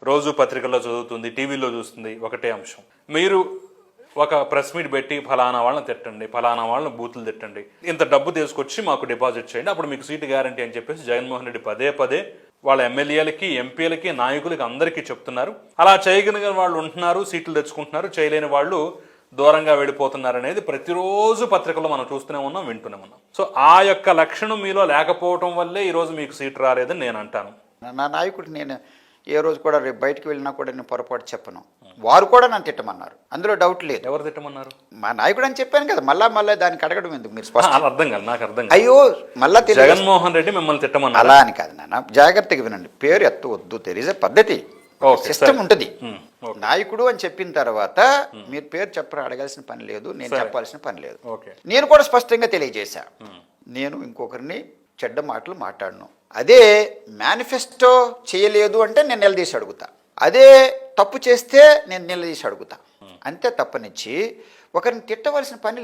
రోజు పత్రికల్లో చదువుతుంది, టీవీలో చూస్తుంది, ఒకటే అంశం. మీరు ఒక ప్రెస్ మీట్ పెట్టి ఫలానా వాళ్ళని తిట్టండి, ఫలానా వాళ్ళని బూతులు తిట్టండి, ఇంత డబ్బు తీసుకొచ్చి మాకు డిపాజిట్ చేయండి, అప్పుడు మీకు సీటు గ్యారంటీ అని చెప్పేసి జగన్మోహన్ రెడ్డి పదే పదే వాళ్ళ ఎమ్మెల్యేలకి, ఎంపీలకి, నాయకులకి అందరికీ చెప్తున్నారు. అలా చేయగలిగిన వాళ్ళు ఉంటున్నారు, సీట్లు తెచ్చుకుంటున్నారు, చేయలేని వాళ్ళు దూరంగా వెళ్ళిపోతున్నారు అనేది ప్రతిరోజు పత్రికల్లో మనం చూస్తూనే ఉన్నాం, వింటూనే ఉన్నాం. సో ఆ యొక్క లక్షణం మీలో లేకపోవటం వల్లే ఈరోజు మీకు సీటు రాలేదని నేను అంటాను. నా నాయకుడు నేను ఏ రోజు కూడా రేపు బయటకు వెళ్ళినా కూడా నేను పొరపాటు చెప్పను. వారు కూడా నన్ను తిట్టమన్నారు, అందులో డౌట్ లేదు. ఎవరు తిట్టమన్నారు? మా నాయకుడు అని చెప్పాను కదా, మళ్ళా దానికి అడగడం ఎందుకు మీరు స్పష్టం? అర్థం కాదు, నాకు అర్థం కాదు. అయ్యో మళ్ళా జగన్మోహన్ రెడ్డి మిమ్మల్ని తిట్టమన్నారు అలా అని కాదు నాన్న, జాగ్రత్తగా వినండి. పేరు ఎత్తవద్దు, తెలిసే పద్ధతి, సిస్టమ్ ఉంటుంది. నాయకుడు అని చెప్పిన తర్వాత మీరు పేరు అడగాల్సిన పని లేదు, నేను చెప్పాల్సిన పని లేదు. నేను కూడా స్పష్టంగా తెలియజేశా, నేను ఇంకొకరిని చెడ్డ మాటలు మాట్లాడను. అదే మేనిఫెస్టో చేయలేదు అంటే నేను నిలదీసి అడుగుతా, అదే తప్పు చేస్తే నేను నిలదీసి అడుగుతా, అంతే తప్పనిచ్చి ఒకరిని తిట్టవలసిన పని లేదు.